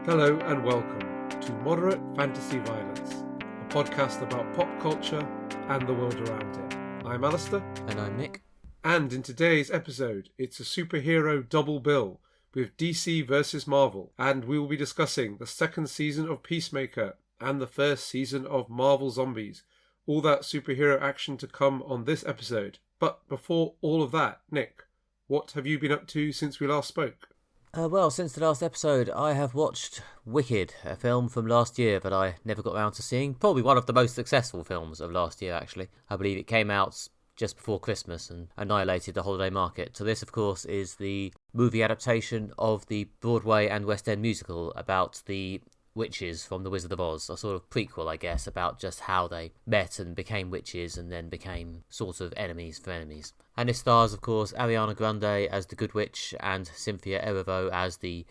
Hello and welcome to Moderate Fantasy Violence, a podcast about pop culture and the world around it. I'm Alastair. And I'm Nick. And in today's episode, it's a superhero double bill with DC versus Marvel, and we will be discussing the second season of Peacemaker and the first season of Marvel Zombies. All that superhero action to come on this episode. But before all of that, Nick, what have you been up to since we last spoke? Well, since the last episode, I have watched Wicked, a film from last year that I never got around to seeing. Probably one of the most successful films of last year, actually. I believe it came out just before Christmas and annihilated the holiday market. So this, of course, is the movie adaptation of the Broadway and West End musical about the witches from The Wizard of Oz, a sort of prequel, I guess, about just how they met and became witches and then became sort of enemies for enemies. And it stars, of course, Ariana Grande as the Good Witch and Cynthia Erivo as the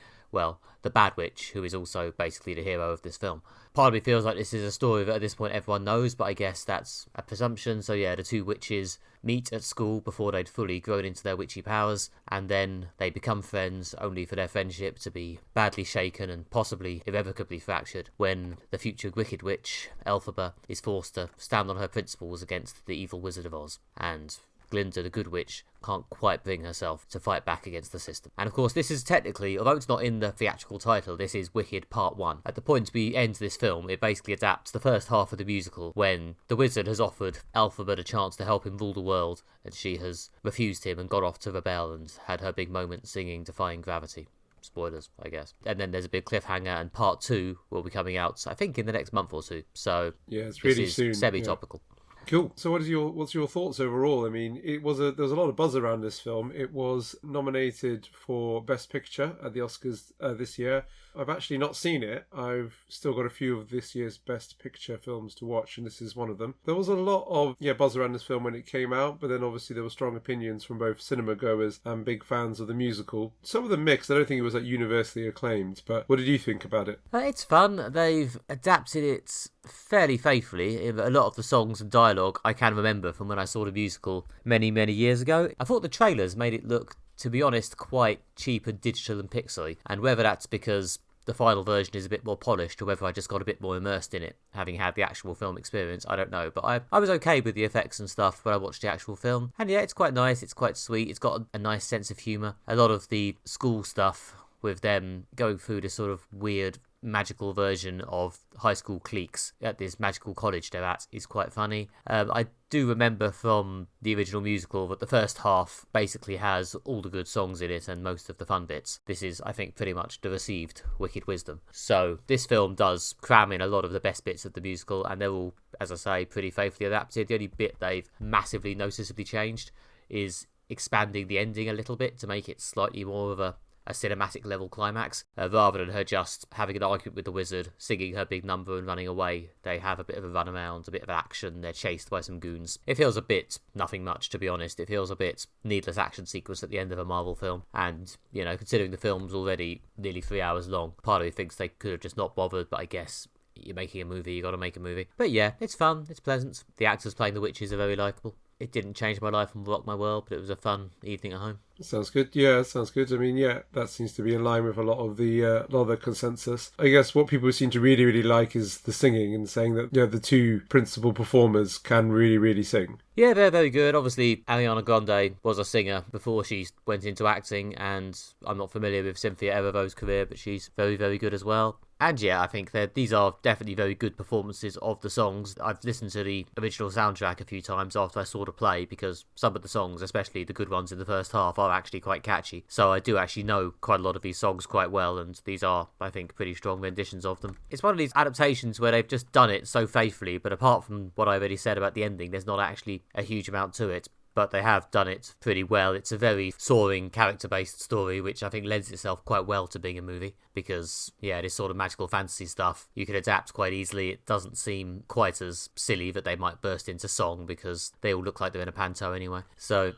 bad witch, who is also basically the hero of this film. Part of me feels like this is a story that at this point everyone knows, but I guess that's a presumption. So yeah, the two witches meet at school before they'd fully grown into their witchy powers, and then they become friends, only for their friendship to be badly shaken and possibly irrevocably fractured when the future Wicked Witch, Elphaba, is forced to stand on her principles against the evil Wizard of Oz. And Glinda, the Good Witch, can't quite bring herself to fight back against the system. And of course, this is technically, although it's not in the theatrical title, this is Wicked Part 1. At the point we end this film, it basically adapts the first half of the musical when the wizard has offered Elphaba a chance to help him rule the world, and she has refused him and got off to rebel and had her big moment singing Defying Gravity. Spoilers, I guess. And then there's a big cliffhanger, and Part 2 will be coming out, I think, in the next month or two. So yeah, it's really soon. Semi-topical. Yeah. Cool. So what's your thoughts overall? I mean, there was a lot of buzz around this film. It was nominated for Best Picture at the Oscars this year. I've actually not seen it. I've still got a few of this year's Best Picture films to watch, and this is one of them. There was a lot of buzz around this film when it came out, but then obviously there were strong opinions from both cinema goers and big fans of the musical. Some of them mixed. I don't think it was universally acclaimed, but what did you think about it? It's fun. They've adapted it fairly faithfully. A lot of the songs and dialogue I can remember from when I saw the musical many, many years ago. I thought the trailers made it look, to be honest, quite cheap and digital and pixely, and whether that's because the final version is a bit more polished or whether I just got a bit more immersed in it, having had the actual film experience, I don't know. But I was okay with the effects and stuff when I watched the actual film. And yeah, it's quite nice, it's quite sweet, it's got a nice sense of humour. A lot of the school stuff with them going through this sort of weird magical version of high school cliques at this magical college they're at is quite funny. I do remember from the original musical that the first half basically has all the good songs in it and most of the fun bits. This is, I think, pretty much the received Wicked Wisdom. So this film does cram in a lot of the best bits of the musical, and they're all, as I say, pretty faithfully adapted. The only bit they've massively noticeably changed is expanding the ending a little bit to make it slightly more of a cinematic level climax, rather than her just having an argument with the wizard, singing her big number and running away. They have a bit of a run around, a bit of action, they're chased by some goons. It feels a bit nothing much, to be honest. It feels a bit needless action sequence at the end of a Marvel film, and considering the film's already nearly 3 hours long, part of me thinks they could have just not bothered, but I guess you're making a movie, you gotta make a movie. But yeah, it's fun, it's pleasant. The actors playing the witches are very likeable. It didn't change my life and rock my world, but it was a fun evening at home. Sounds good. Yeah, sounds good. I mean, yeah, that seems to be in line with a lot of the consensus. I guess what people seem to really, really like is the singing, and saying that the two principal performers can really, really sing. Yeah, they're very good. Obviously, Ariana Grande was a singer before she went into acting, and I'm not familiar with Cynthia Erivo's career, but she's very, very good as well. And yeah, I think that these are definitely very good performances of the songs. I've listened to the original soundtrack a few times after I saw the play, because some of the songs, especially the good ones in the first half, are actually quite catchy. So I do actually know quite a lot of these songs quite well, and these are, I think, pretty strong renditions of them. It's one of these adaptations where they've just done it so faithfully, but apart from what I already said about the ending, there's not actually a huge amount to it. But they have done it pretty well. It's a very soaring, character-based story, which I think lends itself quite well to being a movie, because, yeah, this sort of magical fantasy stuff you can adapt quite easily. It doesn't seem quite as silly that they might burst into song, because they all look like they're in a panto anyway. So,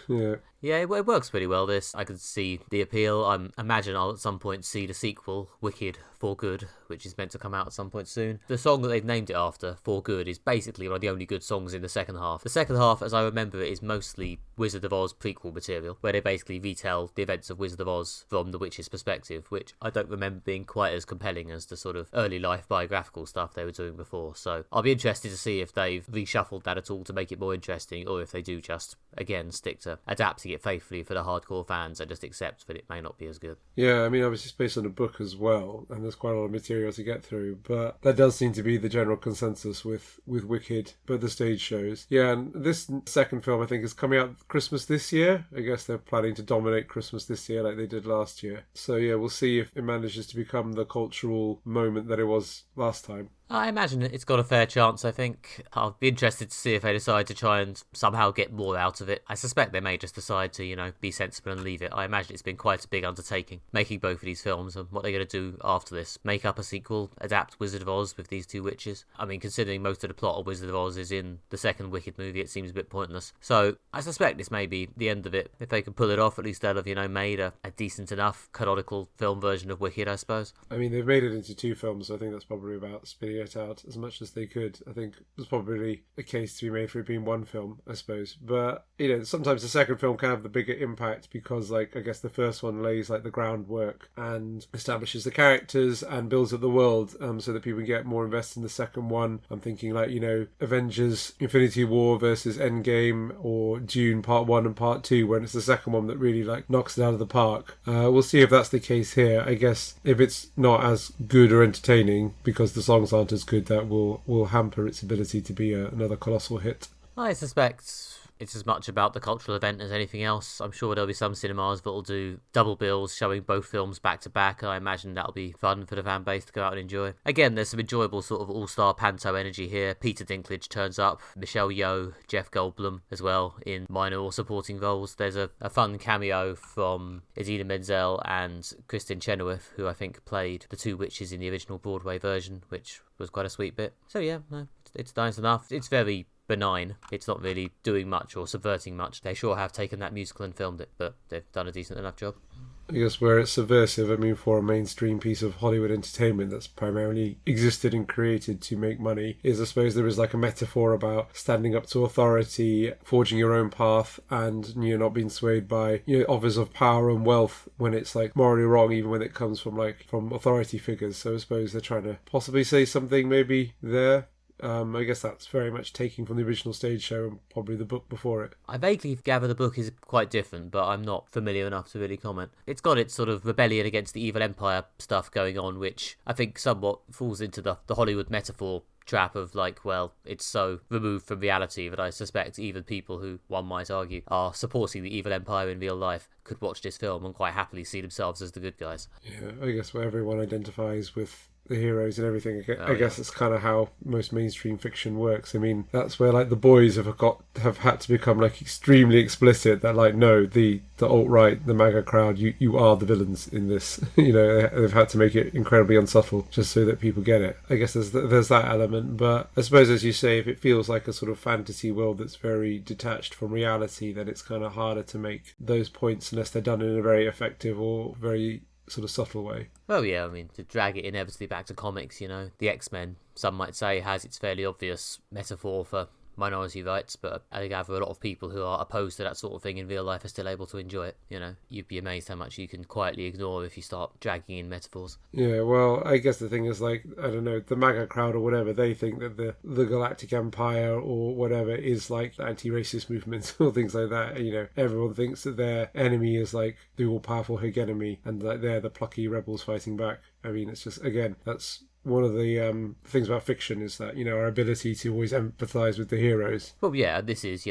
yeah, it works pretty well, this. I can see the appeal. I imagine I'll at some point see the sequel, Wicked For Good, which is meant to come out at some point soon. The song that they've named it after, For Good, is basically one of the only good songs in the second half. The second half, as I remember it, is mostly Wizard of Oz prequel material, where they basically retell the events of Wizard of Oz from the witch's perspective, which I don't remember being quite as compelling as the sort of early life biographical stuff they were doing before. So I'll be interested to see if they've reshuffled that at all to make it more interesting, or if they do just, again, stick to adapting it faithfully for the hardcore fans and just accept that it may not be as good. Yeah, I mean, obviously it's based on a book as well, and there's quite a lot of material to get through, but that does seem to be the general consensus with Wicked, but the stage shows. Yeah, and this second film, I think, is coming out Christmas this year. I guess they're planning to dominate Christmas this year like they did last year. So yeah, we'll see if it manages to become the cultural moment that it was last time. I imagine it's got a fair chance, I think. I'll be interested to see if they decide to try and somehow get more out of it. I suspect they may just decide to, be sensible and leave it. I imagine it's been quite a big undertaking, making both of these films, and what they're going to do after this. Make up a sequel, adapt Wizard of Oz with these two witches. I mean, considering most of the plot of Wizard of Oz is in the second Wicked movie, it seems a bit pointless. So, I suspect this may be the end of it. If they can pull it off, at least they'll have, made a decent enough canonical film version of Wicked, I suppose. I mean, they've made it into two films, so I think that's probably about spinning it out as much as they could. I think there's probably a case to be made for it being one film, I suppose. But, sometimes the second film can have the bigger impact because, I guess the first one lays, the groundwork and establishes the characters and builds up the world so that people get more invested in the second one. I'm thinking, Avengers Infinity War versus Endgame, or Dune Part 1 and Part 2, when it's the second one that really, knocks it out of the park. We'll see if that's the case here. I guess if it's not as good or entertaining because the songs aren't as good, that will hamper its ability to be another colossal hit. I suspect it's as much about the cultural event as anything else. I'm sure there'll be some cinemas that'll do double bills showing both films back to back. I imagine that'll be fun for the fan base to go out and enjoy. Again, there's some enjoyable sort of all-star panto energy here. Peter Dinklage turns up, Michelle Yeoh, Jeff Goldblum as well in minor or supporting roles. There's a fun cameo from Idina Menzel and Kristen Chenoweth, who I think played the two witches in the original Broadway version, which was quite a sweet bit. So yeah, no, it's nice enough. It's very benign. It's not really doing much or subverting much. They sure have taken that musical and filmed it, but they've done a decent enough job. I guess where it's subversive, I mean, for a mainstream piece of Hollywood entertainment that's primarily existed and created to make money, is I suppose there is a metaphor about standing up to authority, forging your own path, and not being swayed by offers of power and wealth when it's morally wrong, even when it comes from authority figures. So I suppose they're trying to possibly say something maybe there. I guess that's very much taking from the original stage show and probably the book before it. I vaguely gather the book is quite different, but I'm not familiar enough to really comment. It's got its sort of rebellion against the evil empire stuff going on, which I think somewhat falls into the Hollywood metaphor trap of it's so removed from reality that I suspect even people who, one might argue, are supporting the evil empire in real life could watch this film and quite happily see themselves as the good guys. Yeah, I guess where everyone identifies with the heroes and everything. I guess it's kind of how most mainstream fiction works. I mean, that's where the boys have had to become extremely explicit that no, the alt-right, the MAGA crowd, you are the villains in this. They've had to make it incredibly unsubtle just so that people get it. I guess there's that element, but I suppose, as you say, if it feels like a sort of fantasy world that's very detached from reality, then it's kind of harder to make those points unless they're done in a very effective or very sort of subtle way. Well, yeah, I mean, to drag it inevitably back to comics, the X-Men, some might say, has its fairly obvious metaphor for minority rights, but I gather a lot of people who are opposed to that sort of thing in real life are still able to enjoy it. You'd be amazed how much you can quietly ignore if you start dragging in metaphors. Yeah, well, I guess the thing is, I don't know, the MAGA crowd or whatever, they think that the Galactic Empire or whatever is the anti-racist movement or things like that. Everyone thinks that their enemy is the all-powerful hegemony and they're the plucky rebels fighting back. I mean, it's just, again, that's one of the things about fiction is that, our ability to always empathise with the heroes. Well, yeah, this is,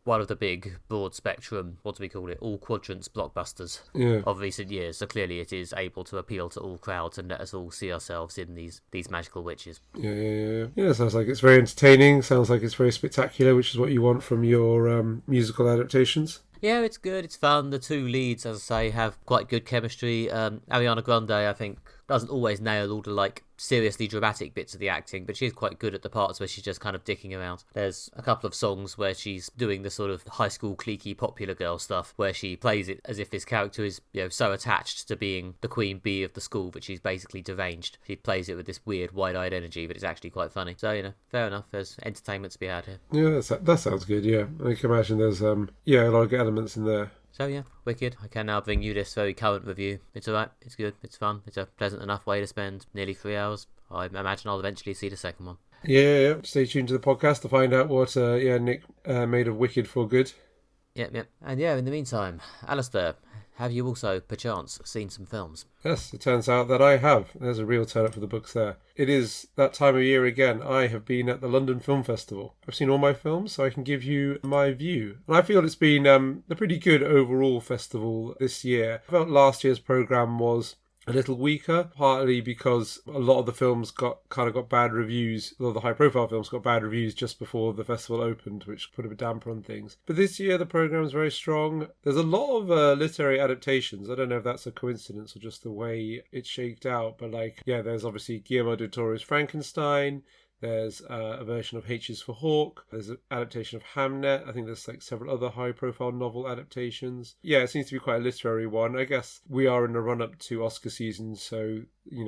one of the big, broad spectrum, what do we call it, all quadrants blockbusters of recent years. So clearly it is able to appeal to all crowds and let us all see ourselves in these magical witches. Yeah, sounds like it's very entertaining, sounds like it's very spectacular, which is what you want from your musical adaptations. Yeah, it's good, it's fun. The two leads, as I say, have quite good chemistry. Ariana Grande, I think, doesn't always nail all the like seriously dramatic bits of the acting, but she's quite good at the parts where she's just kind of dicking around. There's a couple of songs where she's doing the sort of high school cliquey popular girl stuff, where she plays it as if this character is, you know, so attached to being the queen bee of the school that she's basically deranged. She plays it with this weird wide-eyed energy, but it's actually quite funny. So, you know, fair enough, there's entertainment to be had here. Yeah, that sounds good. Yeah, I can imagine there's a lot of good elements in there. So yeah, wicked. I can now bring you this very current review. It's alright, it's good, it's fun, it's a pleasant enough way to spend nearly 3 hours. I imagine I'll eventually see the second one. Yeah. Stay tuned to the podcast to find out what Nick made of Wicked for good. Yep. And yeah, in the meantime, Alastair, have you also, perchance, seen some films? Yes, it turns out that I have. There's a real turn up for the books there. It is that time of year again. I have been at the London Film Festival. I've seen all my films, so I can give you my view. And I feel it's been a pretty good overall festival this year. I felt last year's programme was a little weaker, partly because a lot of the films got bad reviews. A lot of the high-profile films got bad reviews just before the festival opened, which put a damper on things. But this year, the programme's very strong. There's a lot of literary adaptations. I don't know if that's a coincidence or just the way it's shaked out, but there's obviously Guillermo del Toro's Frankenstein. There's a version of H is for Hawk. There's an adaptation of Hamnet. I think there's several other high-profile novel adaptations. Yeah, it seems to be quite a literary one. I guess we are in the run-up to Oscar season, so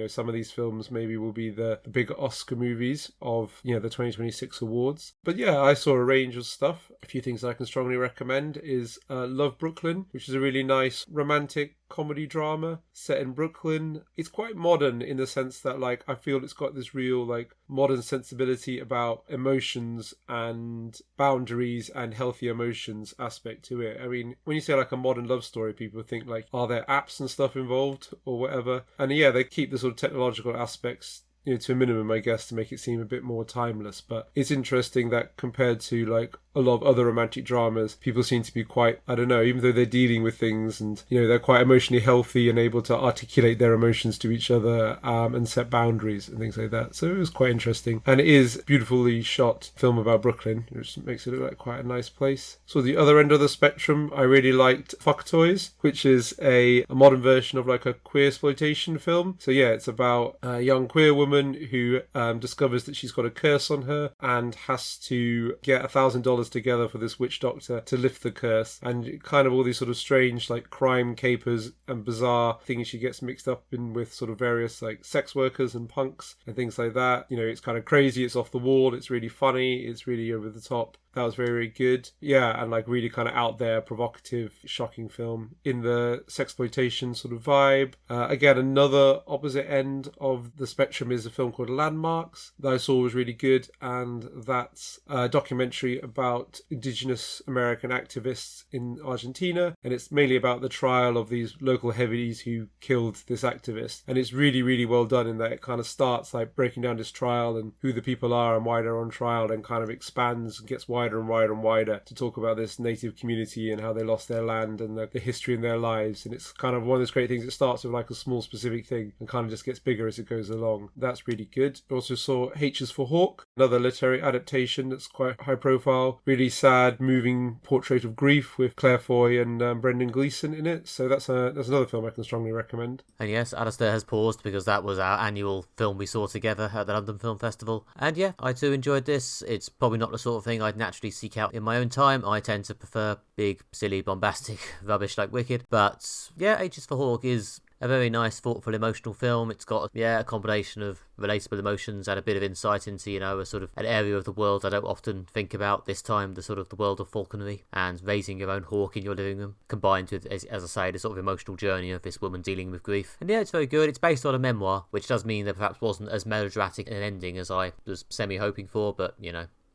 some of these films maybe will be the big Oscar movies of the 2026 awards. But yeah, I saw a range of stuff. A few things I can strongly recommend is Love Brooklyn, which is a really nice romantic comedy drama set in Brooklyn. It's quite modern in the sense that I feel it's got this real modern sensibility about emotions and boundaries and healthy emotions aspect to it. I mean, when you say a modern love story, people think are there apps and stuff involved or whatever? And yeah, they keep the sort of technological aspects to a minimum, I guess, to make it seem a bit more timeless. But it's interesting that compared to a lot of other romantic dramas, people seem to be quite, I don't know, even though they're dealing with things and they're quite emotionally healthy and able to articulate their emotions to each other and set boundaries and things like that. So it was quite interesting, and it is a beautifully shot film about Brooklyn, which makes it look like quite a nice place. So the other end of the spectrum, I really liked Fucktoys, which is a modern version of a queer exploitation film. So yeah, it's about a young queer woman who discovers that she's got a curse on her and has to get $1,000 together for this witch doctor to lift the curse, and kind of all these sort of strange crime capers and bizarre things she gets mixed up in with sort of various sex workers and punks and things like that. It's kind of crazy, it's off the wall, it's really funny, it's really over the top. That was very, very good. Yeah, and really kind of out there, provocative, shocking film in the sexploitation sort of vibe. Again, another opposite end of the spectrum is a film called Landmarks that I saw was really good, and that's a documentary about indigenous American activists in Argentina, and it's mainly about the trial of these local heavies who killed this activist. And it's really, really well done in that it kind of starts breaking down this trial and who the people are and why they're on trial, and kind of expands and gets wider and wider and wider to talk about this native community and how they lost their land and the history in their lives. And it's kind of one of those great things. It starts with a small specific thing and kind of just gets bigger as it goes along. That's really good. I also saw H is for Hawk, another literary adaptation that's quite high profile, really sad, moving portrait of grief with Claire Foy and Brendan Gleeson in it. So that's another film I can strongly recommend. And yes, Alastair has paused because that was our annual film we saw together at the London Film Festival. And yeah, I too enjoyed this. It's probably not the sort of thing I'd naturally seek out in my own time. I tend to prefer big, silly, bombastic rubbish like Wicked. But yeah, H is for Hawk is a very nice, thoughtful, emotional film. It's got a combination of relatable emotions and a bit of insight into, a sort of an area of the world I don't often think about this time, the sort of the world of falconry and raising your own hawk in your living room, combined with, as I say, the sort of emotional journey of this woman dealing with grief. And yeah, it's very good. It's based on a memoir, which does mean that perhaps wasn't as melodramatic an ending as I was semi-hoping for, but,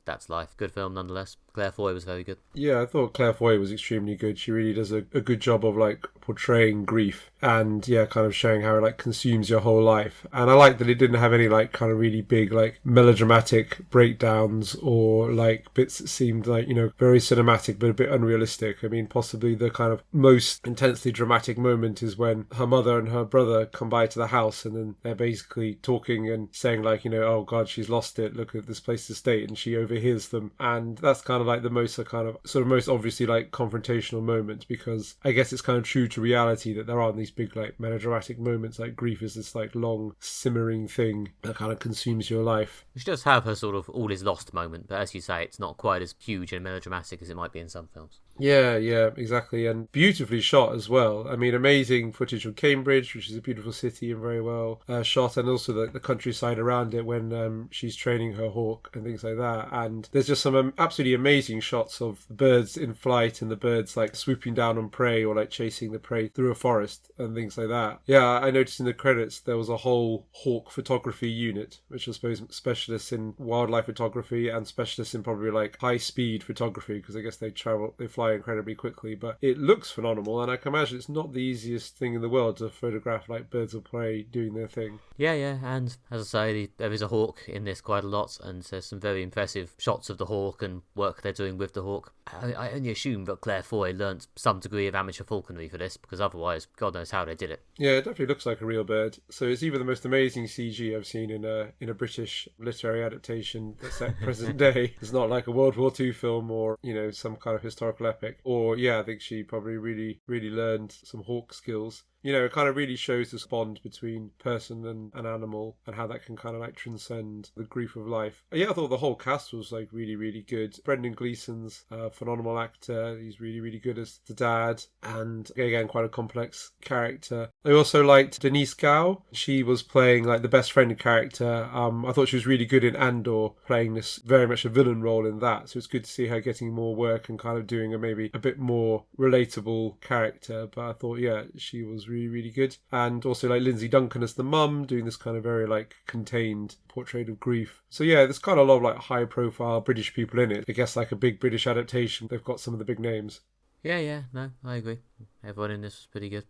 that's life. Good film nonetheless. Claire Foy was very good. Yeah, I thought Claire Foy was extremely good. She really does a good job of portraying grief and kind of showing how it consumes your whole life. And I like that it didn't have any kind of really big melodramatic breakdowns or bits that seemed very cinematic but a bit unrealistic. I mean, possibly the kind of most intensely dramatic moment is when her mother and her brother come by to the house, and then they're basically talking and saying oh God, she's lost it, look at this place to stay, and she overhears them. And that's kind of the most kind of sort of most obviously confrontational moment, because I guess it's kind of true to reality, that there aren't these big like melodramatic moments. Like grief is this like long simmering thing that kind of consumes your life. She does have her sort of all is lost moment, but as you say, it's not quite as huge and melodramatic as it might be in some films. Yeah, exactly. And beautifully shot as well. I mean, amazing footage of Cambridge, which is a beautiful city and very well shot, and also the countryside around it when she's training her hawk and things like that. And there's just some absolutely amazing shots of the birds in flight and the birds like swooping down on prey or like chasing the prey through a forest and things like that. Yeah, I noticed in the credits there was a whole hawk photography unit, which I suppose specialists in wildlife photography and specialists in probably like high speed photography, because I guess they fly incredibly quickly. But it looks phenomenal, and I can imagine it's not the easiest thing in the world to photograph like birds of prey doing their thing. Yeah, and as I say, there is a hawk in this quite a lot, and there's some very impressive shots of the hawk and work they're doing with the hawk. I only assume that Claire Foy learnt some degree of amateur falconry for this, because otherwise, God knows how they did it. Yeah, it definitely looks like a real bird. So it's either the most amazing CG I've seen in a British literary adaptation that's set present day. It's not like a World War II film or, you know, some kind of historical epic. Or, yeah, I think she probably really, really learned some hawk skills. You know, it kind of really shows this bond between person and an animal and how that can kind of like transcend the grief of life. Yeah, I thought the whole cast was like really, really good. Brendan Gleeson's a phenomenal actor. He's really, really good as the dad, and again, quite a complex character. I also liked Denise Gow. She was playing like the best friend character. I thought she was really good in Andor, playing this very much a villain role in that. So it's good to see her getting more work and kind of doing a maybe a bit more relatable character. But I thought, yeah, she was really, really good. And also like Lindsay Duncan as the mum, doing this kind of very like contained portrait of grief. So yeah, there's kind of a lot of like high profile British people in it. I guess like a big British adaptation, they've got some of the big names. Yeah, no, I agree. Everyone in this was pretty good.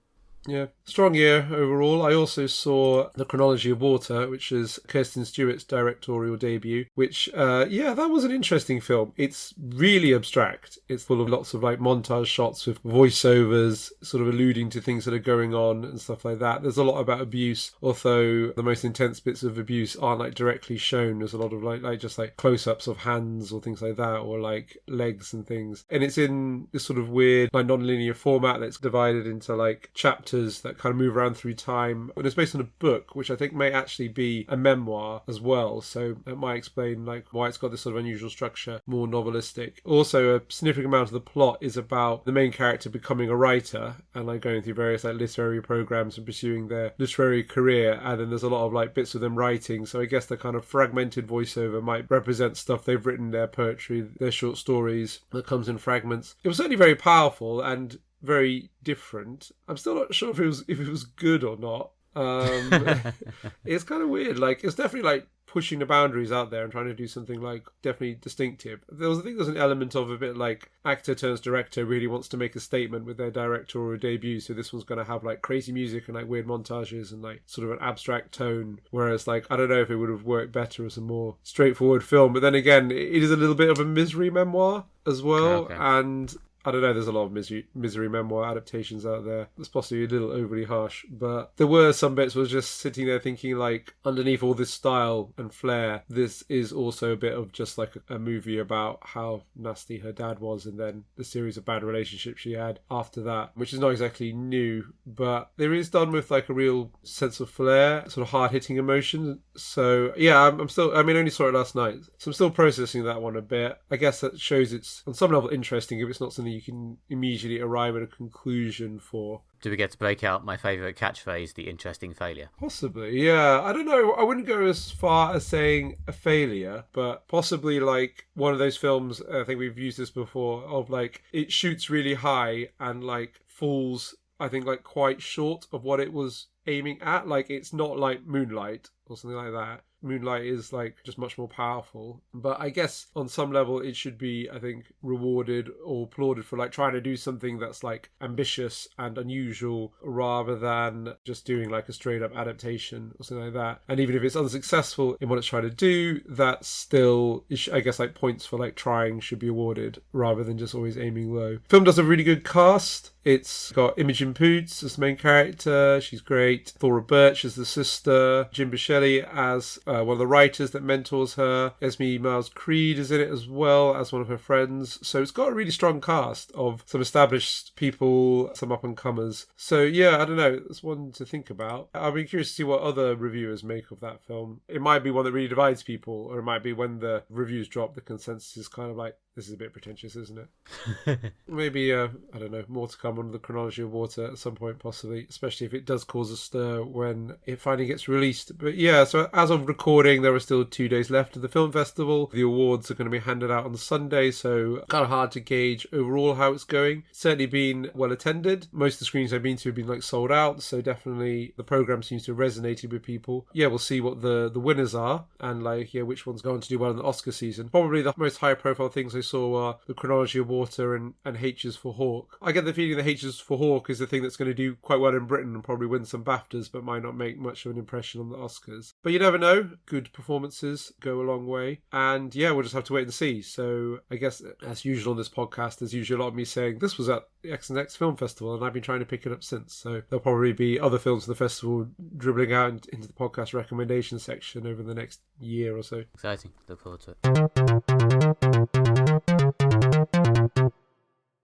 Yeah, strong year overall. I also saw The Chronology of Water, which is Kirsten Stewart's directorial debut, which, that was an interesting film. It's really abstract. It's full of lots of like montage shots with voiceovers, sort of alluding to things that are going on and stuff like that. There's a lot about abuse, although the most intense bits of abuse aren't like directly shown. There's a lot of like just like close-ups of hands or things like that, or like legs and things. And it's in this sort of weird, like non-linear format that's divided into like chapters that kind of move around through time, and it's based on a book which I think may actually be a memoir as well, so that might explain like why it's got this sort of unusual structure, more novelistic. Also, a significant amount of the plot is about the main character becoming a writer and like going through various like literary programs and pursuing their literary career, and then there's a lot of like bits of them writing, so I guess the kind of fragmented voiceover might represent stuff they've written, their poetry, their short stories that comes in fragments. It was certainly very powerful and very different. I'm still not sure if it was good or not. It's kind of weird. Like, it's definitely like pushing the boundaries out there and trying to do something like definitely distinctive. I think there's an element of a bit like actor turns director really wants to make a statement with their directorial debut, so this one's going to have like crazy music and like weird montages and like sort of an abstract tone, whereas like I don't know if it would have worked better as a more straightforward film. But then again, it is a little bit of a misery memoir as well. Okay. And I don't know, there's a lot of misery memoir adaptations out there. That's possibly a little overly harsh, but there were some bits where I was just sitting there thinking like, underneath all this style and flair, this is also a bit of just like a movie about how nasty her dad was, and then the series of bad relationships she had after that, which is not exactly new, but there is done with like a real sense of flair, sort of hard-hitting emotion. So yeah, I only saw it last night, so I'm still processing that one a bit. I guess that shows it's on some level interesting if it's not something you can immediately arrive at a conclusion for. Do we get to break out my favourite catchphrase, the interesting failure? Possibly, yeah. I don't know. I wouldn't go as far as saying a failure, but possibly like one of those films, I think we've used this before, of like it shoots really high and like falls, I think, like quite short of what it was aiming at. Like it's not like Moonlight or something like that. Moonlight is like just much more powerful, but I guess on some level it should be, I think, rewarded or applauded for like trying to do something that's like ambitious and unusual rather than just doing like a straight up adaptation or something like that. And even if it's unsuccessful in what it's trying to do, that still, I guess, like points for like trying should be awarded rather than just always aiming low. Film does a really good cast. It's got Imogen Poots as the main character. She's great. Thora Birch as the sister. Jim Buscemi as one of the writers that mentors her. Esme Miles Creed is in it as well as one of her friends. So it's got a really strong cast of some established people, some up-and-comers. So yeah, I don't know. It's one to think about. I'll be curious to see what other reviewers make of that film. It might be one that really divides people, or it might be when the reviews drop, the consensus is kind of like, this is a bit pretentious, isn't it? Maybe, I don't know, more to come on the Chronology of Water at some point, possibly, especially if it does cause a stir when it finally gets released. But yeah, so as of recording, there are still 2 days left of the film festival. The awards are going to be handed out on Sunday, so kind of hard to gauge overall how it's going. It's certainly been well attended. Most of the screens I've been to have been like sold out, so definitely the program seems to have resonated with people. Yeah, we'll see what the winners are and like, yeah, which one's going to do well in the Oscar season. Probably the most high profile things I saw are the Chronology of Water and H's for Hawk. I get the feeling that H's for Hawk is the thing that's going to do quite well in Britain and probably win some BAFTAs, but might not make much of an impression on the Oscars. But you never know. Good performances go a long way. And yeah, we'll just have to wait and see. So I guess, as usual on this podcast, there's usually a lot of me saying, this was at the X&X Film Festival, and I've been trying to pick it up since. So there'll probably be other films in the festival dribbling out into the podcast recommendation section over the next year or so. Exciting. Look forward to it.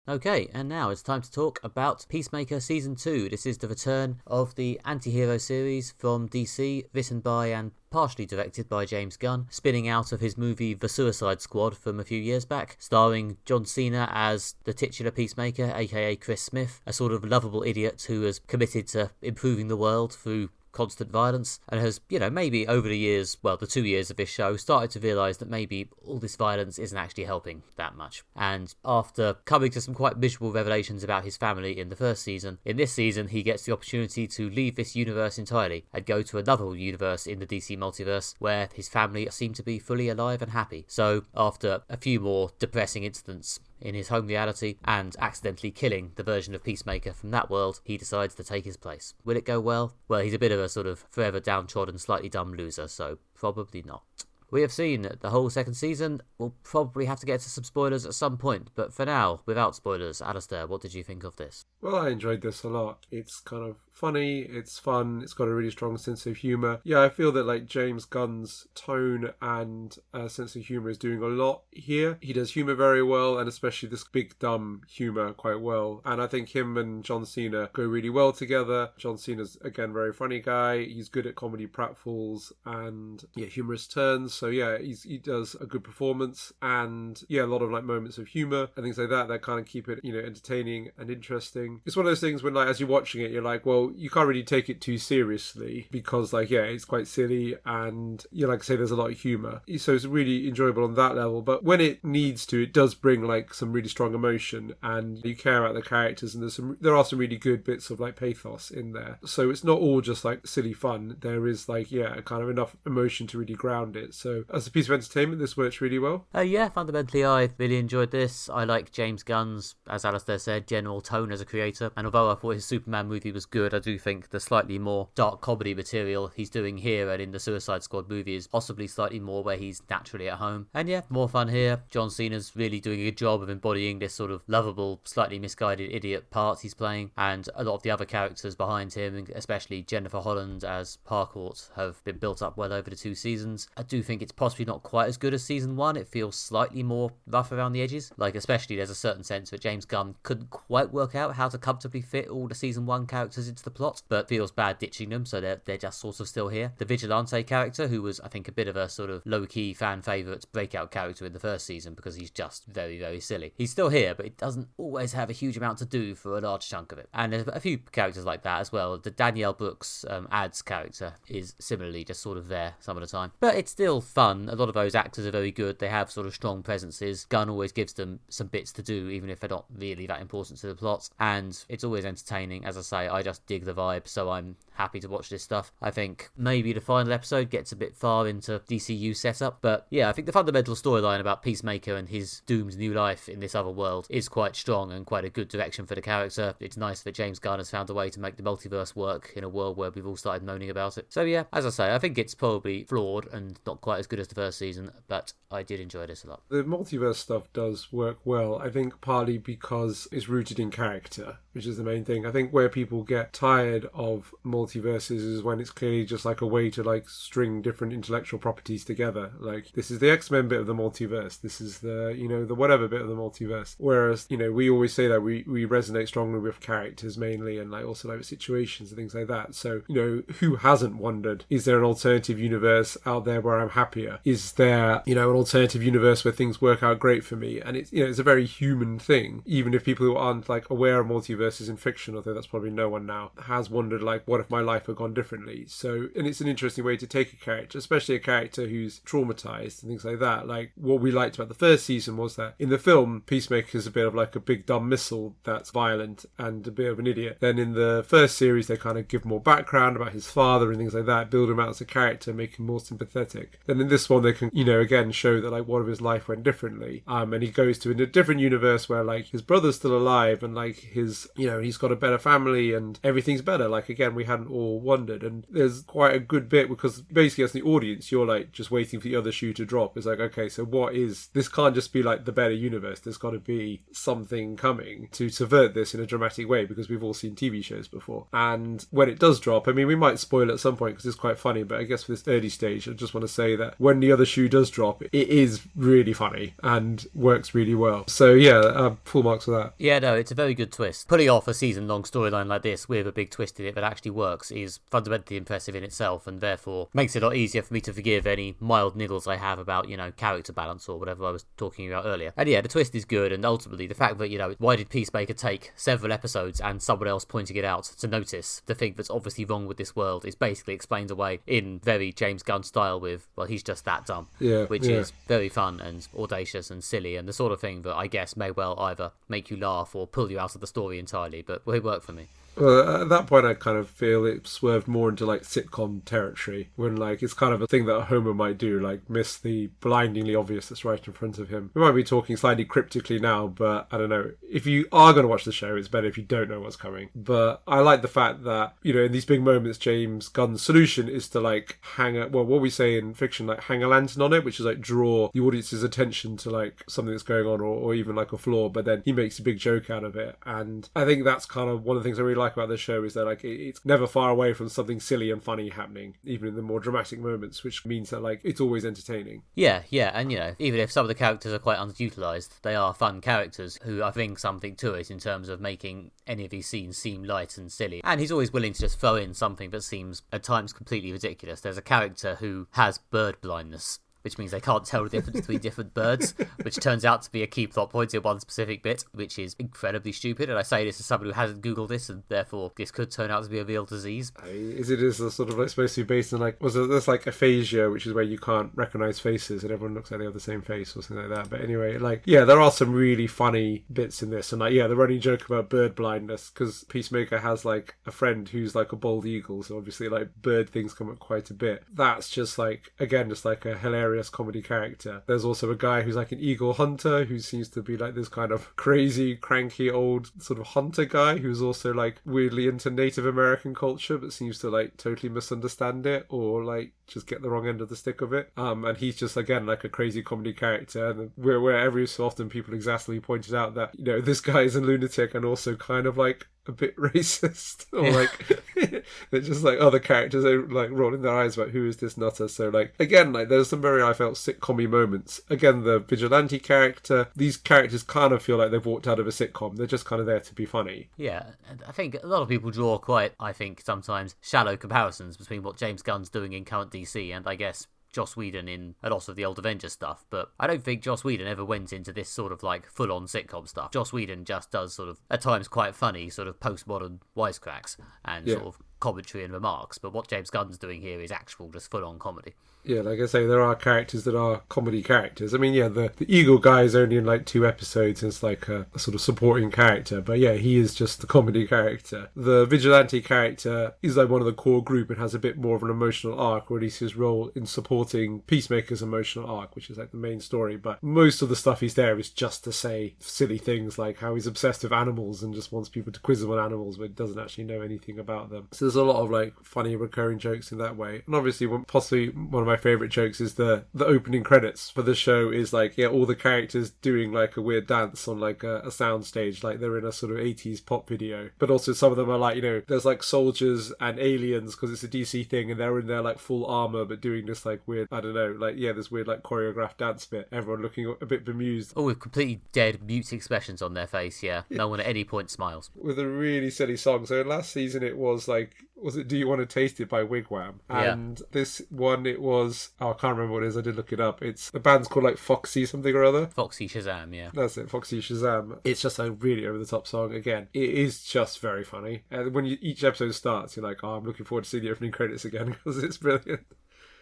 Okay, and now it's time to talk about Peacemaker Season 2. This is the return of the anti-hero series from DC, written by and partially directed by James Gunn, spinning out of his movie The Suicide Squad from a few years back, starring John Cena as the titular Peacemaker, aka Chris Smith, a sort of lovable idiot who has committed to improving the world through constant violence and has, maybe over the years, well, the 2 years of this show, started to realise that maybe all this violence isn't actually helping that much. And after coming to some quite miserable revelations about his family in the first season, in this season he gets the opportunity to leave this universe entirely and go to another universe in the DC multiverse where his family seem to be fully alive and happy. So after a few more depressing incidents in his home reality and accidentally killing the version of Peacemaker from that world, he decides to take his place. Will it go well? Well, he's a bit of a sort of forever downtrodden, slightly dumb loser, so probably not. We have seen the whole second season. We'll probably have to get to some spoilers at some point, but for now, without spoilers, Alastair, what did you think of this? Well, I enjoyed this a lot. It's kind of funny, it's fun, it's got a really strong sense of humour. Yeah, I feel that like James Gunn's tone and sense of humour is doing a lot here. He does humour very well, and especially this big dumb humour quite well. And I think him and John Cena go really well together. John Cena's, again, very funny guy. He's good at comedy pratfalls and humorous turns. So yeah, he does a good performance, and yeah, a lot of like moments of humour and things like that kind of keep it, entertaining and interesting. It's one of those things when like as you're watching it, you're like, well, you can't really take it too seriously because like, yeah, it's quite silly and like I say, there's a lot of humour. So it's really enjoyable on that level. But when it needs to, it does bring like some really strong emotion and you care about the characters, and there are some really good bits of like pathos in there. So it's not all just like silly fun. There is like, yeah, kind of enough emotion to really ground it. So as a piece of entertainment, this works really well. Yeah, fundamentally I really enjoyed this. I like James Gunn's, as Alastair said, general tone as a creator, and although I thought his Superman movie was good, I do think the slightly more dark comedy material he's doing here and in the Suicide Squad movie is possibly slightly more where he's naturally at home. And yeah, more fun here. John Cena's really doing a good job of embodying this sort of lovable, slightly misguided idiot part he's playing, and a lot of the other characters behind him, especially Jennifer Holland as Harcourt, have been built up well over the 2 seasons. I do think it's possibly not quite as good as season 1. It feels slightly more rough around the edges. Like, especially there's a certain sense that James Gunn couldn't quite work out how to comfortably fit all the season 1 characters into the plot, but feels bad ditching them, so they're just sort of still here. The Vigilante character, who was, I think, a bit of a sort of low-key fan favourite breakout character in the first season because he's just very, very silly. He's still here, but it doesn't always have a huge amount to do for a large chunk of it. And there's a few characters like that as well. The Danielle Brooks ads character is similarly just sort of there some of the time. But it's still fun. A lot of those actors are very good. They have sort of strong presences. Gunn always gives them some bits to do, even if they're not really that important to the plot. And it's always entertaining. As I say, I just dig the vibe, so I'm happy to watch this stuff. I think maybe the final episode gets a bit far into DCU setup, but yeah, I think the fundamental storyline about Peacemaker and his doomed new life in this other world is quite strong and quite a good direction for the character. It's nice that James Gunn has found a way to make the multiverse work in a world where we've all started moaning about it. So yeah, as I say, I think it's probably flawed and not quite quite as good as the first season, but I did enjoy this a lot. The multiverse stuff does work well, I think partly because it's rooted in character, which is the main thing. I think where people get tired of multiverses is when it's clearly just like a way to like string different intellectual properties together. Like, this is the X-Men bit of the multiverse, this is the, you know, the whatever bit of the multiverse. Whereas, you know, we always say that we resonate strongly with characters mainly, and like also like situations and things like that. So, you know, who hasn't wondered, is there an alternative universe out there where I'm happier? Is there, you know, an alternative universe where things work out great for me? And it's, you know, it's a very human thing. Even if people who aren't like aware of multiverses in fiction, although that's probably no one now, has wondered like, what if my life had gone differently? So, and it's an interesting way to take a character, especially a character who's traumatized and things like that. Like, what we liked about the first season was that in the film, Peacemaker is a bit of like a big dumb missile that's violent and a bit of an idiot. Then in the first series, they kind of give more background about his father and things like that, build him out as a character, make him more sympathetic. Then in this one, they can, you know, again show that like what if his life went differently, and he goes to a different universe where like his brother's still alive and like his, you know, he's got a better family and everything's better. Like, again, we hadn't all wondered, and there's quite a good bit because basically as the audience, you're like just waiting for the other shoe to drop. It's like, okay, so what is this? Can't just be like the better universe. There's got to be something coming to subvert this in a dramatic way, because we've all seen TV shows before. And when it does drop, I mean, we might spoil it at some point because it's quite funny, but I guess for this early stage, I just want to say that when the other shoe does drop, it is really funny and works really well. So yeah, full marks for that. Yeah, no, it's a very good twist. Pulling off a season-long storyline like this with a big twist in it that actually works is fundamentally impressive in itself, and therefore makes it a lot easier for me to forgive any mild niggles I have about, you know, character balance or whatever I was talking about earlier. And yeah, the twist is good, and ultimately the fact that, you know, why did Peacemaker take several episodes and someone else pointing it out to notice the thing that's obviously wrong with this world is basically explained away in very James Gunn style with, well, he's just that dumb. Yeah, which is very fun and audacious and silly, and the sort of thing that I guess may well either make you laugh or pull you out of the story entirely, but it worked for me. Well, at that point, I kind of feel it swerved more into like sitcom territory, when like it's kind of a thing that a Homer might do, like miss the blindingly obvious that's right in front of him. We might be talking slightly cryptically now, but I don't know. If you are going to watch the show, it's better if you don't know what's coming. But I like the fact that, you know, in these big moments, James Gunn's solution is to like what we say in fiction, like hang a lantern on it, which is like draw the audience's attention to like something that's going on, or even like a flaw, but then he makes a big joke out of it. And I think that's kind of one of the things I really like about the show, is that like it's never far away from something silly and funny happening, even in the more dramatic moments, which means that like it's always entertaining. Yeah, and you know, even if some of the characters are quite underutilized, they are fun characters who I think something to it in terms of making any of these scenes seem light and silly. And he's always willing to just throw in something that seems at times completely ridiculous. There's a character who has bird blindness, which means they can't tell the difference between different birds, which turns out to be a key plot point in one specific bit, which is incredibly stupid. And I say this as someone who hasn't Googled this, and therefore this could turn out to be a real disease. Is it a sort of like supposed to be based on like, there's like aphasia, which is where you can't recognize faces and everyone looks like they have the same face or something like that. But anyway, like, yeah, there are some really funny bits in this, and like, yeah, the running joke about bird blindness, because Peacemaker has like a friend who's like a bald eagle, so obviously like bird things come up quite a bit. That's just like, again, just like a hilarious comedy character. There's also a guy who's like an eagle hunter, who seems to be like this kind of crazy, cranky old sort of hunter guy who's also like weirdly into Native American culture, but seems to like totally misunderstand it, or like just get the wrong end of the stick of it. And he's just, again, like a crazy comedy character, and where every so often people exasperately pointed out that, you know, this guy is a lunatic and also kind of like a bit racist, or like they're just like other characters are like rolling their eyes about who is this nutter. So like, again, like there's some very, I felt, sitcom-y moments. Again, the vigilante character, these characters kind of feel like they've walked out of a sitcom. They're just kind of there to be funny. Yeah, I think a lot of people draw quite, I think, sometimes shallow comparisons between what James Gunn's doing in current DC and I guess Joss Whedon in a lot of the old Avengers stuff, but I don't think Joss Whedon ever went into this sort of like full-on sitcom stuff. Joss Whedon just does sort of, at times, quite funny sort of postmodern wisecracks and sort of commentary and remarks, but what James Gunn's doing here is actual just full-on comedy. Yeah, like I say, there are characters that are comedy characters. I mean, yeah, the Eagle guy is only in like 2 episodes and it's like a sort of supporting character, but yeah, he is just the comedy character. The vigilante character is like one of the core group and has a bit more of an emotional arc, or at least his role in supporting Peacemaker's emotional arc, which is like the main story. But most of the stuff he's there is just to say silly things like how he's obsessed with animals and just wants people to quiz him on animals, but doesn't actually know anything about them. So there's a lot of like funny recurring jokes in that way. And obviously possibly one of my favourite jokes is the opening credits for the show is like, yeah, all the characters doing like a weird dance on like a sound stage, like they're in a sort of 80s pop video. But also some of them are like, you know, there's like soldiers and aliens because it's a DC thing, and they're in their like full armour but doing this like weird, I don't know, like, yeah, this weird like choreographed dance bit. Everyone looking a bit bemused. Oh, with completely dead, mute expressions on their face, yeah. No one at any point smiles. With a really silly song. So last season it was like, was it Do You Want to Taste It by Wigwam? And this one it was, I can't remember what it is, I did look it up. It's, the band's called like Foxy something or other. Foxy Shazam, yeah. That's it, Foxy Shazam. It's just a really over the top song. Again, it is just very funny. And when each episode starts, you're like, oh, I'm looking forward to seeing the opening credits again because it's brilliant.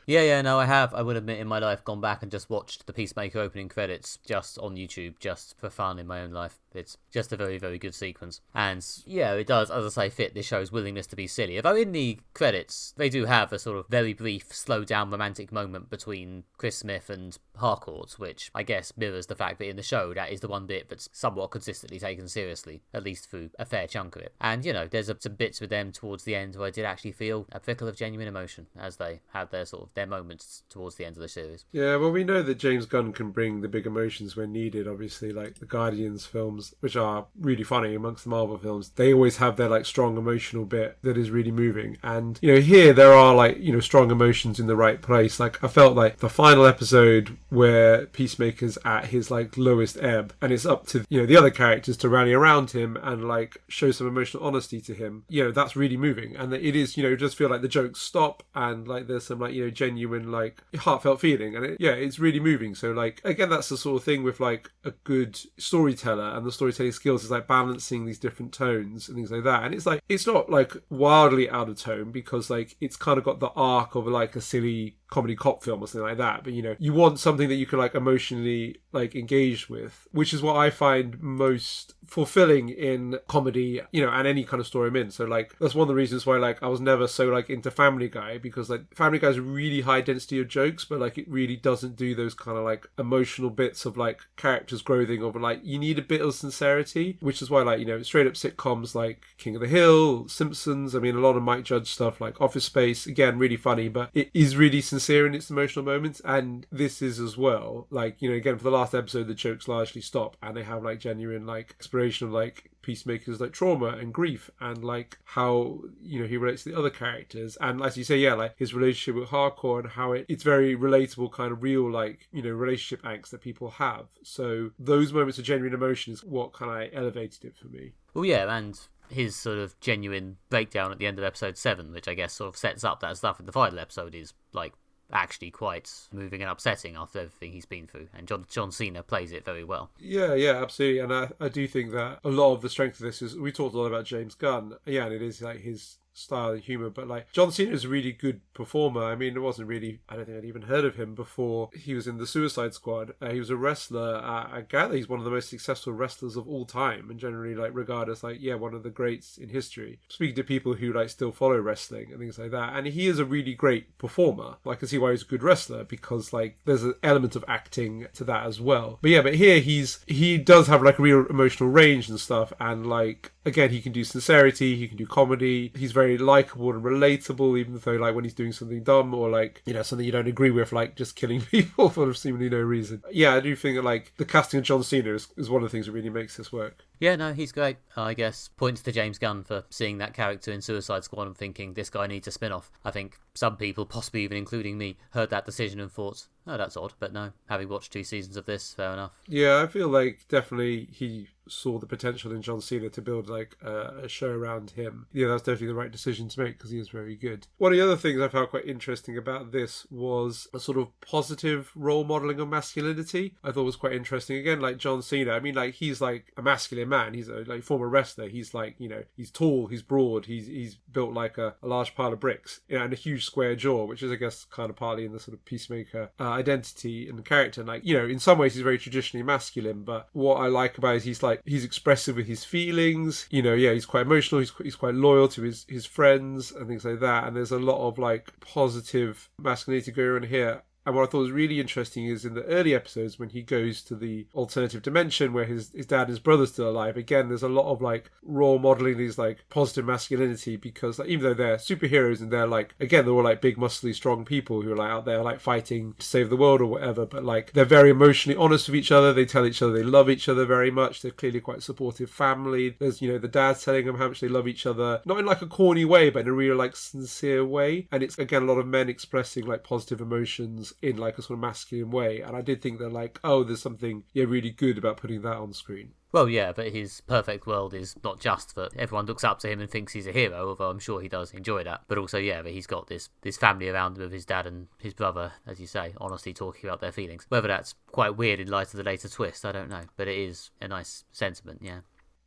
Yeah, no, I would admit, in my life, gone back and just watched the Peacemaker opening credits just on YouTube, just for fun in my own life. It's just a very, very good sequence. And yeah, it does, as I say, fit this show's willingness to be silly. Although in the credits, they do have a sort of very brief, slow-down romantic moment between Chris Smith and Harcourt, which I guess mirrors the fact that in the show, that is the one bit that's somewhat consistently taken seriously, at least through a fair chunk of it. And, you know, there's some bits with them towards the end where I did actually feel a prickle of genuine emotion as they had their sort of their moments towards the end of the series. Yeah, well, we know that James Gunn can bring the big emotions when needed, obviously, like the Guardians films, which are really funny amongst the Marvel films. They always have their like strong emotional bit that is really moving. And, you know, here there are like, you know, strong emotions in the right place. Like I felt like the final episode where Peacemaker's at his like lowest ebb and it's up to, you know, the other characters to rally around him and like show some emotional honesty to him. You know, that's really moving. And it is, you know, just feel like the jokes stop and like there's some like, you know, genuine like heartfelt feeling, and it's really moving. So like again, that's the sort of thing with like a good storyteller and the storytelling skills is like balancing these different tones and things like that. And it's like it's not like wildly out of tone because like it's kind of got the arc of like a silly comedy cop film or something like that, but you know, you want something that you can like emotionally like engage with, which is what I find most fulfilling in comedy, you know, and any kind of story I'm in. So like that's one of the reasons why like I was never so like into Family Guy, because like Family Guy is a really high density of jokes, but like it really doesn't do those kind of like emotional bits of like characters growing, or like you need a bit of sincerity, which is why like, you know, straight up sitcoms like King of the Hill, Simpsons, I mean a lot of Mike Judge stuff like Office Space, again really funny, but it is really sincere in its emotional moments, and this is as well. Like, you know, again for the last episode the jokes largely stop and they have like genuine like exploration of like Peacemaker's like trauma and grief and like how, you know, he relates to the other characters, and as you say, yeah, like his relationship with Harcourt and how it's very relatable kind of real like, you know, relationship angst that people have. So those moments of genuine emotion is what kind of elevated it for me. Well, yeah, and his sort of genuine breakdown at the end of episode 7, which I guess sort of sets up that stuff in the final episode, is like actually quite moving and upsetting after everything he's been through, and John Cena plays it very well. Yeah, absolutely. And I do think that a lot of the strength of this is, we talked a lot about James Gunn, yeah, and it is like his style and humour, but like John Cena is a really good performer. I mean, it wasn't really, I don't think I'd even heard of him before he was in the Suicide Squad. He was a wrestler. I gather he's one of the most successful wrestlers of all time, and generally like regarded as like, yeah, one of the greats in history. Speaking to people who like still follow wrestling and things like that, and he is a really great performer. I can see why he's a good wrestler, because like there's an element of acting to that as well. But yeah, but here he does have like a real emotional range and stuff, and like again, he can do sincerity, he can do comedy, he's very likable and relatable, even though like when he's doing something dumb or like, you know, something you don't agree with, like just killing people for seemingly no reason. Yeah, I do think that like the casting of John Cena is one of the things that really makes this work. Yeah, no, he's great. I guess points to James Gunn for seeing that character in Suicide Squad and thinking this guy needs a spin-off. I think some people, possibly even including me, heard that decision and thought, oh, that's odd. But no, having watched 2 seasons of this, fair enough. Yeah, I feel like definitely he saw the potential in John Cena to build like a show around him. Yeah, that's definitely the right decision to make because he is very good. One of the other things I found quite interesting about this was a sort of positive role modelling of masculinity. I thought was quite interesting. Again, like John Cena, I mean, like he's like a masculine man. He's a like former wrestler. He's like, you know, he's tall, he's broad, he's built like a large pile of bricks, you know, and a huge square jaw, which is I guess kind of partly in the sort of Peacemaker identity and character. And like, you know, in some ways he's very traditionally masculine, but what I like about it is he's expressive with his feelings, you know, yeah, he's quite emotional, he's quite loyal to his friends and things like that, and there's a lot of like positive masculinity going on here. And what I thought was really interesting is in the early episodes when he goes to the alternative dimension where his dad and his brother's still alive, again, there's a lot of like role modeling these like positive masculinity, because like, even though they're superheroes and they're like, again, they're all like big, muscly, strong people who are like out there like fighting to save the world or whatever, but like they're very emotionally honest with each other. They tell each other they love each other very much. They're clearly quite a supportive family. There's, you know, the dad's telling them how much they love each other, not in like a corny way, but in a real like sincere way. And it's again a lot of men expressing like positive emotions in like a sort of masculine way. And I did think that like, oh, there's something really good about putting that on screen. Well, yeah, but his perfect world is not just that everyone looks up to him and thinks he's a hero, although I'm sure he does enjoy that, but also, yeah, that he's got this family around him of his dad and his brother, as you say, honestly talking about their feelings. Whether that's quite weird in light of the later twist, I don't know, but it is a nice sentiment, yeah.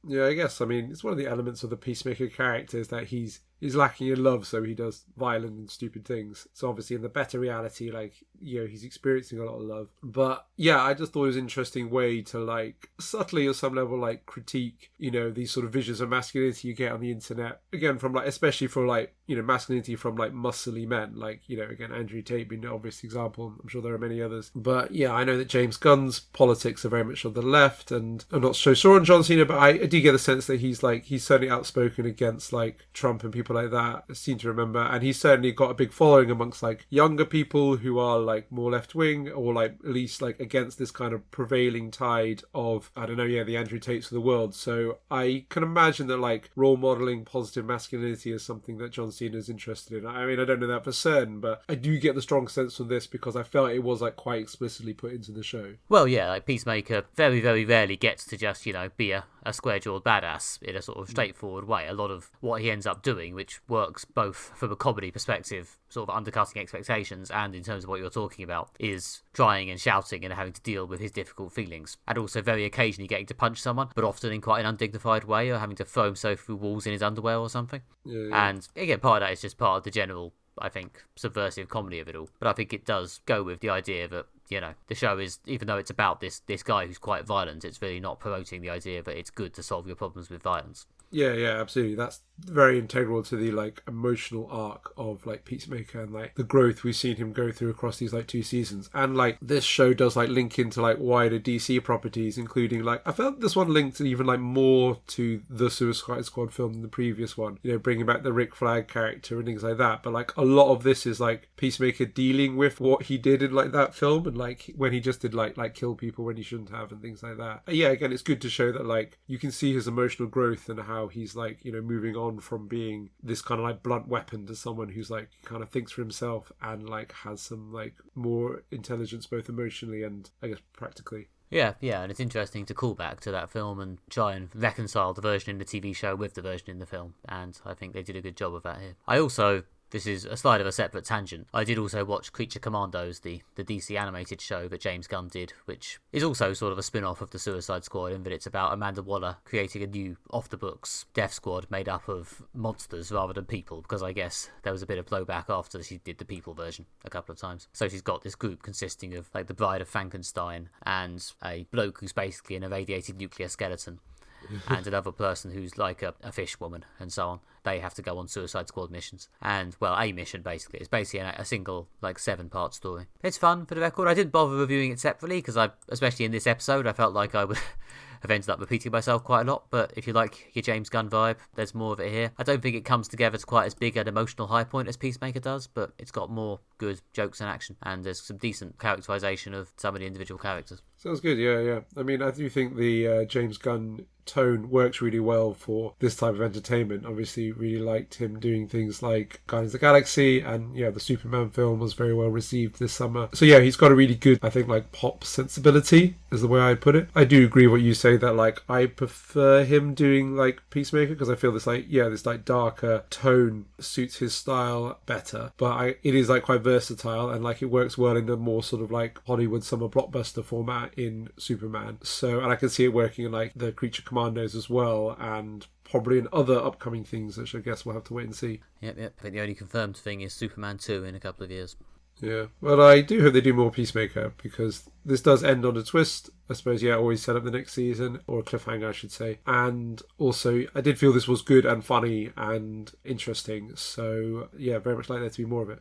Yeah, I guess. I mean, it's one of the elements of the Peacemaker character is that he's lacking in love, so he does violent and stupid things. So obviously in the better reality, like, you know, he's experiencing a lot of love. But yeah, I just thought it was an interesting way to like subtly or some level like critique, you know, these sort of visions of masculinity you get on the internet. Again, from like, especially for like, you know, masculinity from like muscly men, like, you know, again, Andrew Tate being an obvious example. I'm sure there are many others. But yeah, I know that James Gunn's politics are very much on the left, and I'm not so sure on John Cena, but I do get the sense that he's certainly outspoken against like Trump and people like that, I seem to remember, and he's certainly got a big following amongst like younger people who are like more left wing, or like at least like against this kind of prevailing tide of, I don't know, yeah, the Andrew Tates of the world. So I can imagine that like role modeling positive masculinity is something that John Cena is interested in. I mean, I don't know that for certain, but I do get the strong sense from this because I felt it was like quite explicitly put into the show. Well, yeah, like Peacemaker very, very rarely gets to just, you know, be a square-jawed badass in a sort of straightforward way. A lot of what he ends up doing, which works both from a comedy perspective, sort of undercutting expectations, and in terms of what you're talking about, is trying and shouting and having to deal with his difficult feelings. And also very occasionally getting to punch someone, but often in quite an undignified way, or having to throw himself through walls in his underwear or something. Yeah. And again, part of that is just part of the general, I think, subversive comedy of it all. But I think it does go with the idea that, you know, the show is, even though it's about this guy who's quite violent, it's really not promoting the idea that it's good to solve your problems with violence. Yeah, absolutely. That's very integral to the like emotional arc of like Peacemaker and like the growth we've seen him go through across these like 2 seasons. And like this show does like link into like wider DC properties, including like, I felt this one linked even like more to the Suicide Squad film than the previous one, you know, bringing back the Rick Flag character and things like that. But like a lot of this is like Peacemaker dealing with what he did in like that film, and like when he just did like kill people when he shouldn't have and things like that. Yeah, again, it's good to show that like you can see his emotional growth and how he's like, you know, moving on from being this kind of like blunt weapon to someone who's like kind of thinks for himself and like has some like more intelligence both emotionally and I guess practically. Yeah, and it's interesting to call back to that film and try and reconcile the version in the TV show with the version in the film, and I think they did a good job of that here. I also, this is a slide of a separate tangent, I did also watch Creature Commandos, the DC animated show that James Gunn did, which is also sort of a spin-off of the Suicide Squad in that it's about Amanda Waller creating a new off-the-books Death Squad made up of monsters rather than people, because I guess there was a bit of blowback after she did the people version a couple of times. So she's got this group consisting of like the Bride of Frankenstein and a bloke who's basically an irradiated nuclear skeleton and another person who's like a fish woman and so on. They have to go on Suicide Squad missions. And, well, a mission, basically. It's basically a single, like, 7-part story. It's fun, for the record. I didn't bother reviewing it separately, because especially in this episode, I felt like I would have ended up repeating myself quite a lot. But if you like your James Gunn vibe, there's more of it here. I don't think it comes together to quite as big an emotional high point as Peacemaker does, but it's got more good jokes and action. And there's some decent characterization of some of the individual characters. Sounds good, yeah. I mean, I do think the James Gunn tone works really well for this type of entertainment. Obviously, really liked him doing things like Guardians of the Galaxy, and yeah, the Superman film was very well received this summer. So yeah, he's got a really good, I think, like pop sensibility is the way I'd put it. I do agree what you say that like I prefer him doing like Peacemaker, because I feel this like, yeah, this like darker tone suits his style better, but it is like quite versatile, and like it works well in the more sort of like Hollywood summer blockbuster format in Superman. So, and I can see it working in like the Creature Commandos as well, and probably in other upcoming things, which I guess we'll have to wait and see. Yep. I think the only confirmed thing is Superman 2 in a couple of years. Yeah, well, I do hope they do more Peacemaker, because this does end on a twist. I suppose, yeah, always set up the next season, or a cliffhanger, I should say. And also, I did feel this was good and funny and interesting. So, yeah, very much like there to be more of it.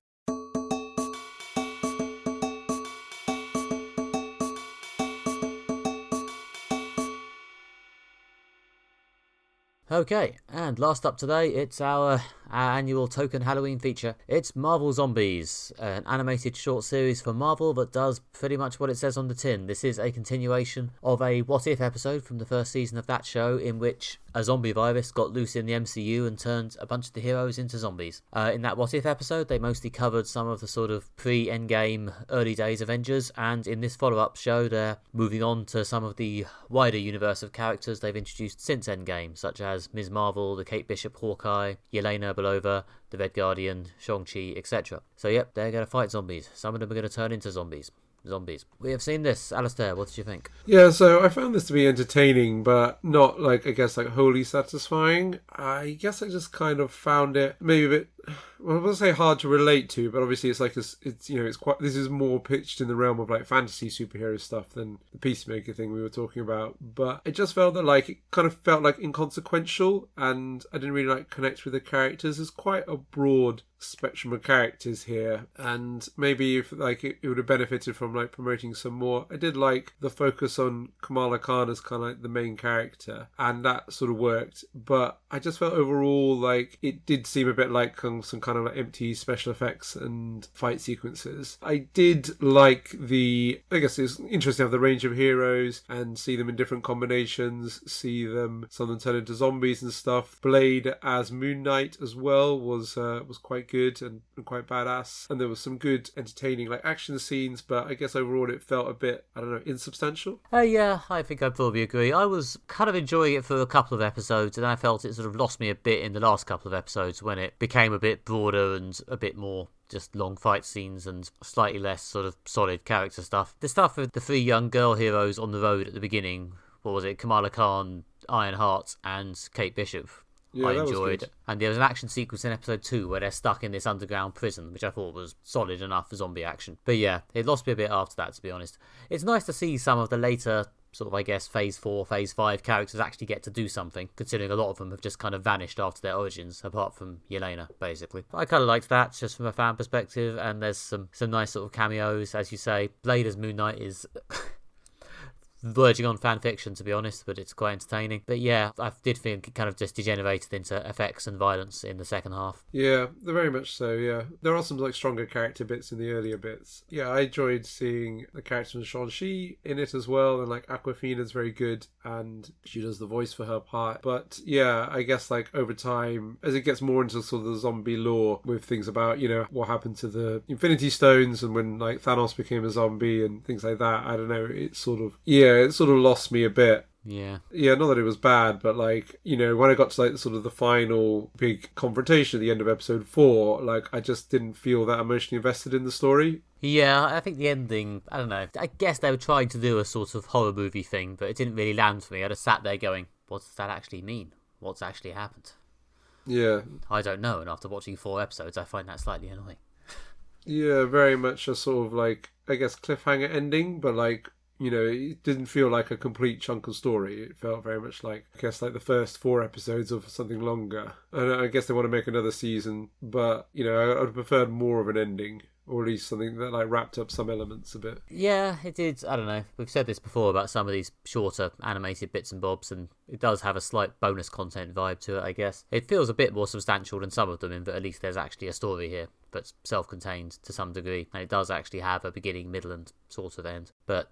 Okay, and last up today, it's our annual token Halloween feature. It's Marvel Zombies, an animated short series for Marvel that does pretty much what it says on the tin. This is a continuation of a What If episode from the first season of that show, in which a zombie virus got loose in the MCU and turned a bunch of the heroes into zombies. In that What If episode, they mostly covered some of the sort of pre-Endgame, early days Avengers, and in this follow-up show, they're moving on to some of the wider universe of characters they've introduced since Endgame, such as Ms. Marvel, the Kate Bishop Hawkeye, Yelena Belova, the Red Guardian, Shang-Chi, etc. So yep, they're going to fight zombies. Some of them are going to turn into zombies. We have seen this. Alastair, what did you think? Yeah, so I found this to be entertaining, but not wholly satisfying. I guess I just kind of found it maybe a bit, well, I wouldn't say hard to relate to, but obviously it's quite, this is more pitched in the realm of fantasy superhero stuff than the Peacemaker thing we were talking about. But it just felt that it kind of felt inconsequential, and I didn't really connect with the characters. There's quite a broad spectrum of characters here, and maybe if it would have benefited from promoting some more. I did like the focus on Kamala Khan as kind of the main character, and that sort of worked, but I just felt overall it did seem a bit like some kind of empty special effects and fight sequences. I did like I guess it's interesting to have the range of heroes and see them in different combinations, some of them turn into zombies and stuff. Blade as Moon Knight as well was quite good and quite badass, and there was some good entertaining action scenes, but I guess overall it felt a bit, I don't know, insubstantial. Yeah, I think I'd probably agree. I was kind of enjoying it for a couple of episodes, and I felt it sort of lost me a bit in the last couple of episodes when it became a bit broader and a bit more just long fight scenes and slightly less sort of solid character stuff. The stuff with the three young girl heroes on the road at the beginning, what was it, Kamala Khan, Ironheart and Kate Bishop, Yeah, I enjoyed. And there was an action sequence in episode 2 where they're stuck in this underground prison, which I thought was solid enough for zombie action. But yeah, it lost me a bit after that, to be honest. It's nice to see some of the later sort of, I guess, Phase 4, Phase 5 characters actually get to do something, considering a lot of them have just kind of vanished after their origins, apart from Yelena, basically. I kind of liked that, just from a fan perspective, and there's some nice sort of cameos, as you say. Blade as Moon Knight is verging on fan fiction, to be honest, but it's quite entertaining. But yeah, I did think it kind of just degenerated into effects and violence in the second half. Yeah, very much so, yeah. There are some stronger character bits in the earlier bits. Yeah, I enjoyed seeing the character of Shang-Chi in it as well, and Awkwafina's very good, and she does the voice for her part. But yeah, I guess over time, as it gets more into sort of the zombie lore, with things about, what happened to the Infinity Stones and when Thanos became a zombie and things like that, I don't know, it sort of lost me a bit. Yeah, not that it was bad, but when I got to sort of the final big confrontation at the end of episode 4, I just didn't feel that emotionally invested in the story. Yeah, I think the ending, I don't know, I guess they were trying to do a sort of horror movie thing, but it didn't really land for me. I just sat there going, what does that actually mean? What's actually happened? Yeah. I don't know, and after watching 4 episodes, I find that slightly annoying. Yeah, very much a sort of I guess cliffhanger ending, but it didn't feel like a complete chunk of story. It felt very much I guess the first 4 episodes of something longer. And I guess they want to make another season, but, I would have preferred more of an ending, or at least something that wrapped up some elements a bit. Yeah, it did. I don't know. We've said this before about some of these shorter animated bits and bobs, and it does have a slight bonus content vibe to it, I guess. It feels a bit more substantial than some of them, in that at least there's actually a story here that's self-contained to some degree, and it does actually have a beginning, middle, and sort of end. But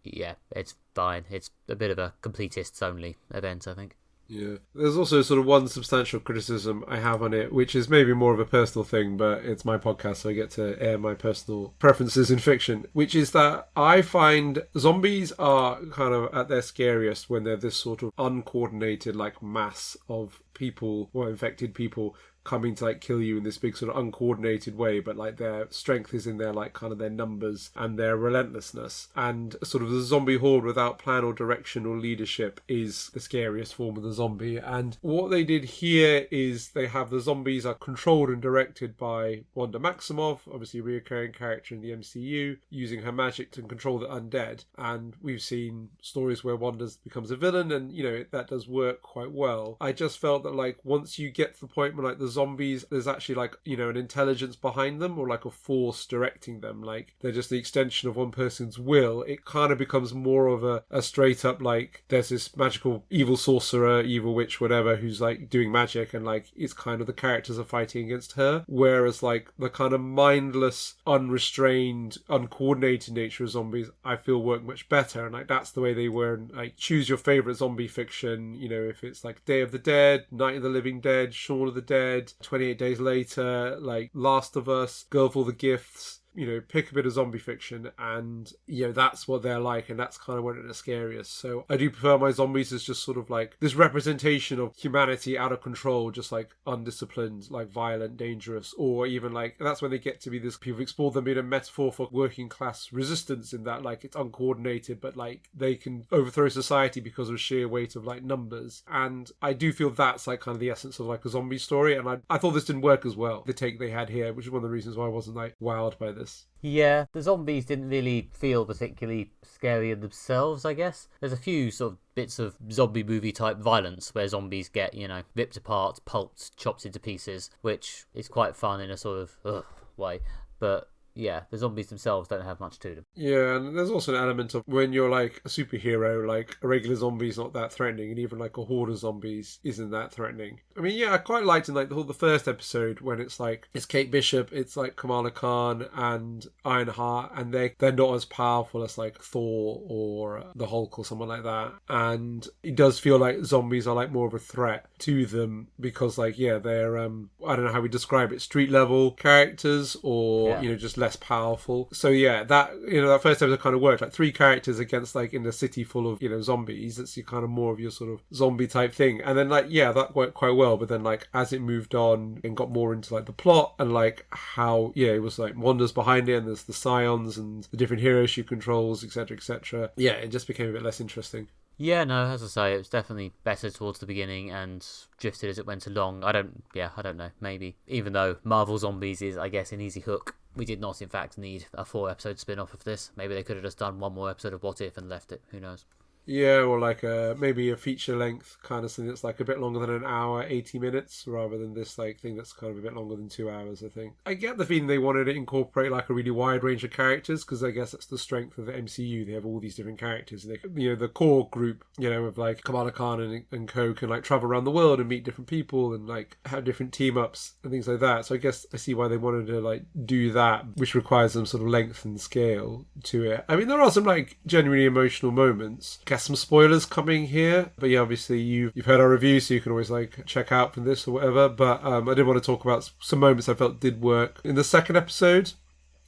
yeah, it's fine. It's a bit of a completists only event, I think. Yeah. There's also sort of one substantial criticism I have on it, which is maybe more of a personal thing, but it's my podcast, so I get to air my personal preferences in fiction, which is that I find zombies are kind of at their scariest when they're this sort of uncoordinated mass of people or infected people coming to kill you in this big sort of uncoordinated way, but their strength is in their kind of their numbers and their relentlessness, and sort of the zombie horde without plan or direction or leadership is the scariest form of the zombie. And what they did here is they have the zombies are controlled and directed by Wanda Maximoff, obviously a recurring character in the MCU, using her magic to control the undead. And we've seen stories where Wanda becomes a villain, and that does work quite well. I just felt that once you get to the point where the the zombies, there's actually like, an intelligence behind them, or like a force directing them. Like they're just the extension of one person's will. It kind of becomes more of a straight up like there's this magical evil sorcerer, evil witch, whatever, who's like doing magic, and like it's kind of the characters are fighting against her. Whereas like the kind of mindless, unrestrained, uncoordinated nature of zombies, I feel work much better. And like that's the way they were in, like, choose your favorite zombie fiction. If it's like Day of the Dead, Night of the Living Dead, Shaun of the Dead, 28 Days Later, like Last of Us, Girl with All the Gifts. Pick a bit of zombie fiction, and that's what they're like, and that's kind of when it's scariest. So I do prefer my zombies as just sort of like this representation of humanity out of control, just like undisciplined, like violent, dangerous, or even like that's when they get to be this. People explore them in a metaphor for working class resistance, in that like it's uncoordinated, but like they can overthrow society because of sheer weight of like numbers. And I do feel that's like kind of the essence of like a zombie story, and I thought this didn't work as well, the take they had here, which is one of the reasons why I wasn't like wowed by this. Yeah, the zombies didn't really feel particularly scary in themselves, I guess. There's a few sort of bits of zombie movie type violence where zombies get, ripped apart, pulped, chopped into pieces, which is quite fun in a sort of way. But yeah, the zombies themselves don't have much to them. Yeah, and there's also an element of when you're like a superhero, like a regular zombie's not that threatening, and even like a horde of zombies isn't that threatening. I mean, yeah, I quite liked in like the first episode when it's like it's Kate Bishop, it's like Kamala Khan and Ironheart, and they're not as powerful as like Thor or the Hulk or someone like that. And it does feel like zombies are like more of a threat to them because like they're I don't know how we describe it, street level characters, or just less powerful. So yeah, that that first episode kind of worked, like 3 characters against like in a city full of zombies. That's your kind of more of your sort of zombie type thing. And then like that worked quite well, but then like as it moved on and got more into like the plot and like how it was like wonders behind it, and there's the scions and the different heroes she controls, etc., it just became a bit less interesting. Yeah, no, as I say, it was definitely better towards the beginning and drifted as it went along. I don't know, maybe. Even though Marvel Zombies is, I guess, an easy hook, we did not, in fact, need a 4-episode spin-off of this. Maybe they could have just done one more episode of What If and left it. Who knows? Yeah, or like maybe a feature length kind of thing that's like a bit longer than an hour, 80 minutes, rather than this like thing that's kind of a bit longer than 2 hours, I think. I get the feeling they wanted to incorporate like a really wide range of characters, because I guess that's the strength of the MCU. They have all these different characters. And they, the core group, of like Kamala Khan and co can like travel around the world and meet different people and like have different team ups and things like that. So I guess I see why they wanted to like do that, which requires some sort of length and scale to it. I mean, there are some like genuinely emotional moments. Some spoilers coming here, but yeah, obviously you've heard our review, so you can always like check out from this or whatever. But I did want to talk about some moments I felt did work in the second episode.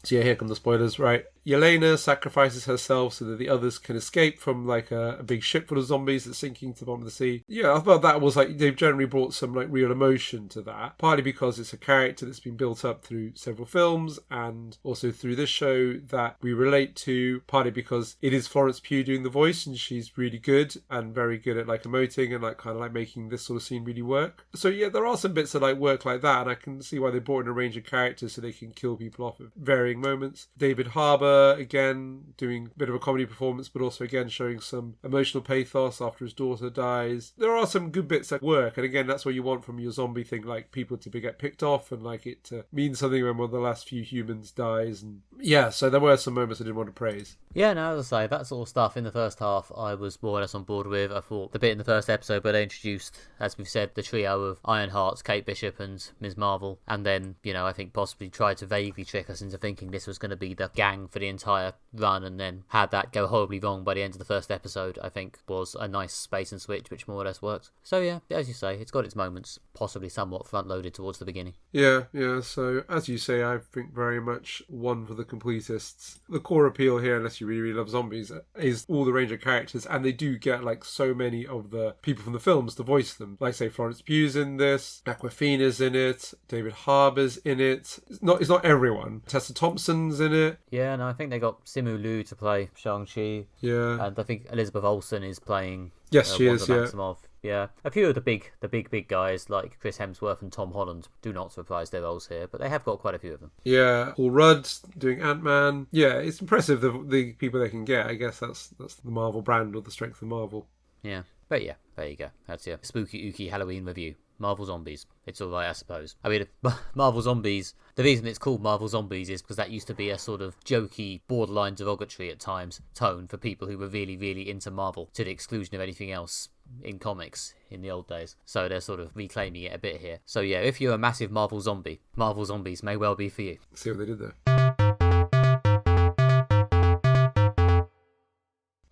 So yeah, here come the spoilers, right? Yelena sacrifices herself so that the others can escape from like a big ship full of zombies that's sinking to the bottom of the sea. Yeah, I thought that was like, they've generally brought some like real emotion to that. Partly because it's a character that's been built up through several films and also through this show that we relate to. Partly because it is Florence Pugh doing the voice, and she's really good and very good at like emoting and like kind of like making this sort of scene really work. So yeah, there are some bits that like work like that, and I can see why they brought in a range of characters so they can kill people off at varying moments. David Harbour, again, doing a bit of a comedy performance, but also again showing some emotional pathos after his daughter dies. There are some good bits that work, and again, that's what you want from your zombie thing, like people to get picked off and like it to mean something when one of the last few humans dies. And yeah, so there were some moments I didn't want to praise. Yeah, no, as I say, that sort of stuff in the first half I was more or less on board with. I thought the bit in the first episode where they introduced, as we've said, the trio of Ironhearts, Kate Bishop and Ms. Marvel, and then, I think possibly tried to vaguely trick us into thinking this was going to be the gang for the entire run, and then had that go horribly wrong by the end of the first episode, I think was a nice space and switch which more or less worked. So yeah, as you say, it's got its moments, possibly somewhat front loaded towards the beginning. Yeah, so as you say, I think very much one for the completists. The core appeal here, unless you really, really love zombies, is all the range of characters, and they do get like so many of the people from the films to voice them. Like say Florence Pugh's in this, Awkwafina's in it, David Harbour's in it. It's not everyone. Tessa Thompson's in it. Yeah, no, I think they got Simu Liu to play Shang-Chi. Yeah. And I think Elizabeth Olsen is playing Yes, she is, yeah. Maximoff. Yeah. A few of the big guys like Chris Hemsworth and Tom Holland do not reprise their roles here, but they have got quite a few of them. Yeah, Paul Rudd's doing Ant-Man. Yeah, it's impressive the people they can get. I guess that's the Marvel brand or the strength of Marvel. Yeah. But yeah, there you go. That's your spooky ooky Halloween review. Marvel Zombies. It's alright, I suppose. I mean, Marvel Zombies, the reason it's called Marvel Zombies is because that used to be a sort of jokey, borderline derogatory at times tone for people who were really, really into Marvel, to the exclusion of anything else in comics in the old days. So they're sort of reclaiming it a bit here. So yeah, if you're a massive Marvel zombie, Marvel Zombies may well be for you. See what they did there.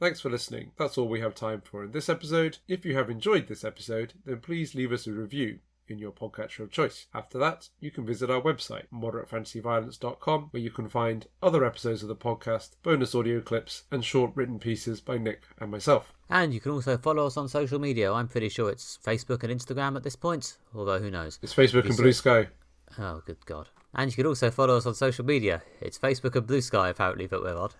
Thanks for listening. That's all we have time for in this episode. If you have enjoyed this episode, then please leave us a review in your podcatcher of choice. After that, you can visit our website, moderatefantasyviolence.com, where you can find other episodes of the podcast, bonus audio clips, and short written pieces by Nick and myself. And you can also follow us on social media. I'm pretty sure it's Facebook and Instagram at this point, although who knows. It's Facebook and Blue Sky. Oh, good God. And you can also follow us on social media. It's Facebook and Blue Sky, apparently, but we're odd.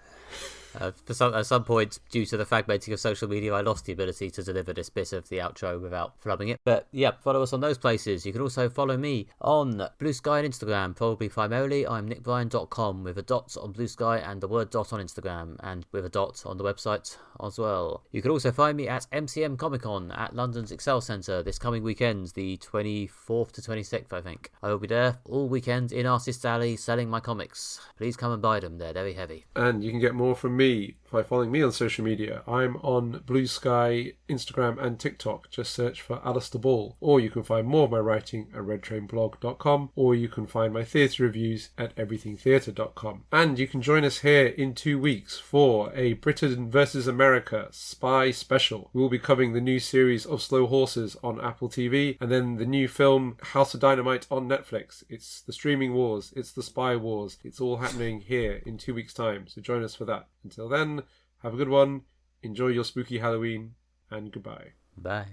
At some point, due to the fragmenting of social media, I lost the ability to deliver this bit of the outro without flubbing it. But yeah, follow us on those places. You can also follow me on Blue Sky and Instagram, probably primarily. I'm nickbryan.com with a dot on Blue Sky and the word dot on Instagram, and with a dot on the website as well. You can also find me at MCM Comic Con at London's Excel Centre this coming weekend, the 24th to 26th, I think. I will be there all weekend in Artist Alley selling my comics. Please come and buy them, they're very heavy. And you can get more from me by following me on social media. I'm on Blue Sky, Instagram and TikTok. Just search for Alastair Ball. Or you can find more of my writing at redtrainblog.com, or you can find my theatre reviews at everythingtheatre.com. And you can join us here in 2 weeks for a Britain versus America spy special. We'll be covering the new series of Slow Horses on Apple TV, and then the new film House of Dynamite on Netflix. It's the streaming wars, it's the spy wars. It's all happening here in 2 weeks' time, so join us for that. Until then, have a good one, enjoy your spooky Halloween, and goodbye. Bye.